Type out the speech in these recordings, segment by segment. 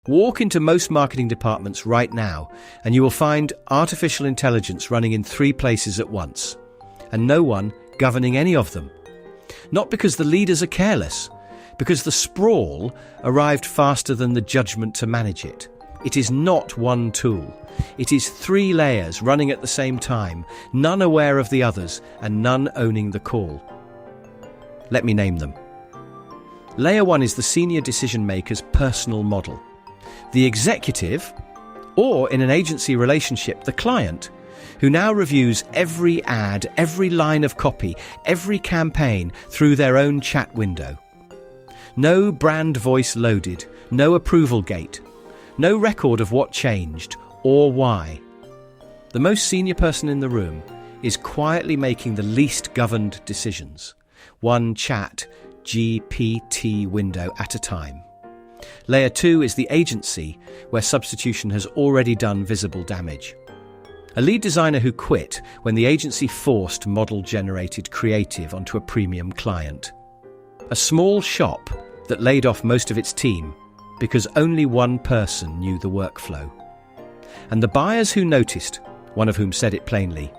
Walk into most marketing departments right now, and you will find artificial intelligence running in 3 places at once, and no one governing any of them. Not because the leaders are careless, because the sprawl arrived faster than the judgment to manage it. It is not one tool. It is 3 layers running at the same time, none aware of the others, and none owning the call. Let me name them. Layer 1 is the senior decision maker's personal model. The executive, or in an agency relationship, the client, who now reviews every ad, every line of copy, every campaign through their own chat window. No brand voice loaded, no approval gate, no record of what changed or why. The most senior person in the room is quietly making the least governed decisions, one ChatGPT window at a time. Layer 2 is the agency, where substitution has already done visible damage. A lead designer who quit when the agency forced model-generated creative onto a premium client. A small shop that laid off most of its team because only one person knew the workflow. And the buyers who noticed, one of whom said it plainly,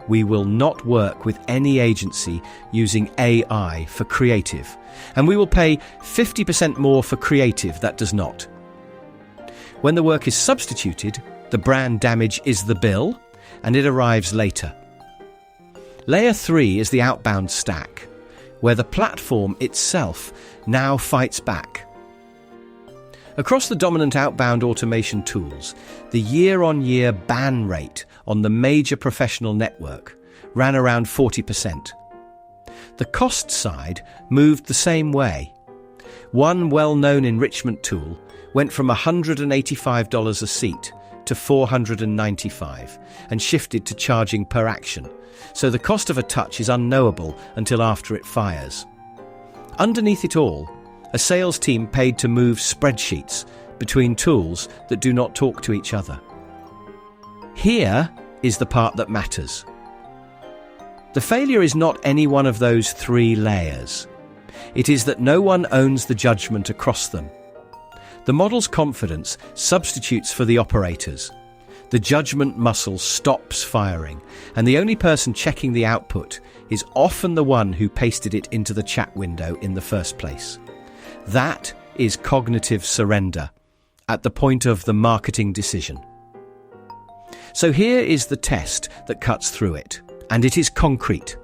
"We will not work with any agency using AI for creative, and we will pay 50% more for creative that does not." When the work is substituted, the brand damage is the bill, and it arrives later. Layer 3 is the outbound stack, where the platform itself now fights back. Across the dominant outbound automation tools, the year-on-year ban rate on the major professional network ran around 40%. The cost side moved the same way. One well-known enrichment tool went from $185 a seat to $495 and shifted to charging per action, so the cost of a touch is unknowable until after it fires. Underneath it all, a sales team paid to move spreadsheets between tools that do not talk to each other. Here is the part that matters. The failure is not any one of those 3 layers. It is that no one owns the judgment across them. The model's confidence substitutes for the operators. The judgment muscle stops firing, and the only person checking the output is often the one who pasted it into the chat window in the first place. That is cognitive surrender at the point of the marketing decision. So here is the test that cuts through it, and it is concrete.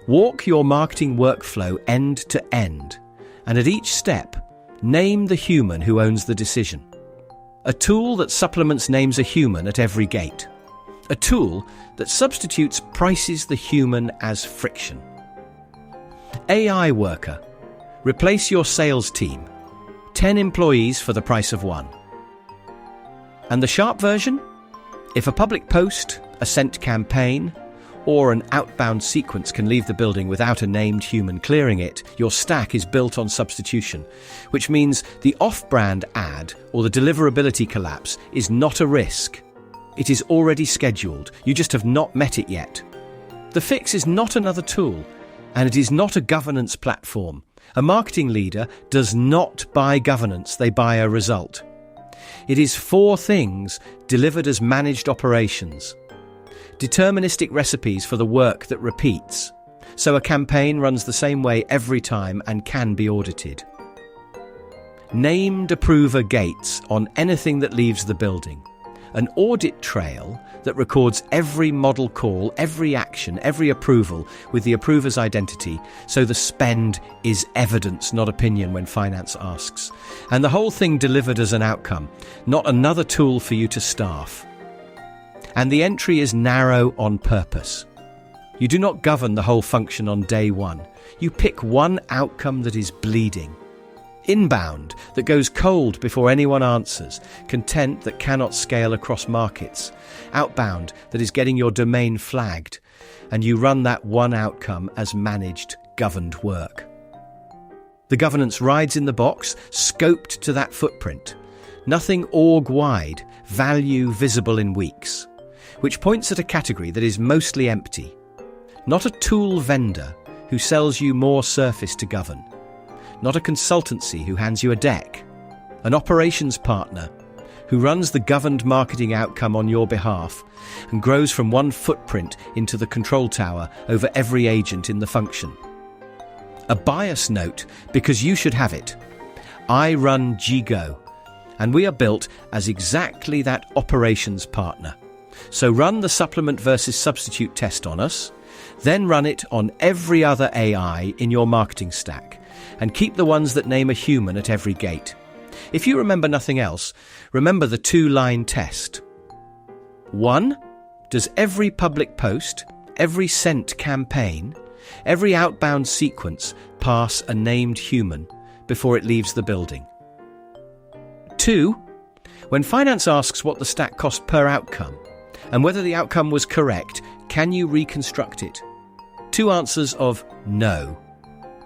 Walk your marketing workflow end to end, and at each step, name the human who owns the decision. A tool that supplements names a human at every gate. A tool that substitutes prices the human as friction. AI worker. Replace your sales team. 10 employees for the price of 1. And the sharp version? If a public post, a sent campaign, or an outbound sequence can leave the building without a named human clearing it, your stack is built on substitution, which means the off-brand ad or the deliverability collapse is not a risk. It is already scheduled, you just have not met it yet. The fix is not another tool, and it is not a governance platform. A marketing leader does not buy governance, they buy a result. It is 4 things delivered as managed operations. Deterministic recipes for the work that repeats, so a campaign runs the same way every time and can be audited. Named approver gates on anything that leaves the building. An audit trail that records every model call, every action, every approval with the approver's identity, so the spend is evidence, not opinion when finance asks. And the whole thing delivered as an outcome, not another tool for you to staff. And the entry is narrow on purpose. You do not govern the whole function on day 1. You pick one outcome that is bleeding. Inbound, that goes cold before anyone answers. Content that cannot scale across markets. Outbound, that is getting your domain flagged. And you run that one outcome as managed, governed work. The governance rides in the box, scoped to that footprint. Nothing org-wide, value visible in weeks. Which points at a category that is mostly empty. Not a tool vendor who sells you more surface to govern. Not a consultancy who hands you a deck. an operations partner who runs the governed marketing outcome on your behalf and grows from one footprint into the control tower over every agent in the function. A bias note, because you should have it. I run GGO, and we are built as exactly that operations partner. So run the supplement versus substitute test on us, then run it on every other AI in your marketing stack, and keep the ones that name a human at every gate. If you remember nothing else, remember the 2-line test. 1. Does every public post, every sent campaign, every outbound sequence pass a named human before it leaves the building? 2. When finance asks what the stack cost per outcome and whether the outcome was correct, can you reconstruct it? 2 answers of no.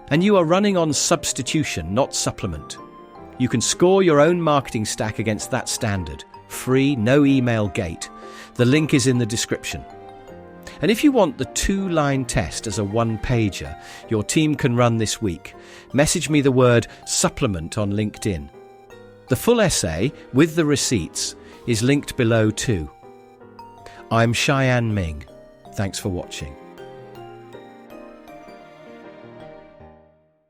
And you are running on substitution, not supplement. You can score your own marketing stack against that standard. Free, no email gate. The link is in the description. And if you want the 2-line test as a 1-pager your team can run this week, message me the word supplement on LinkedIn. The full essay, with the receipts, is linked below too. I'm Cheyenne Ming. Thanks for watching.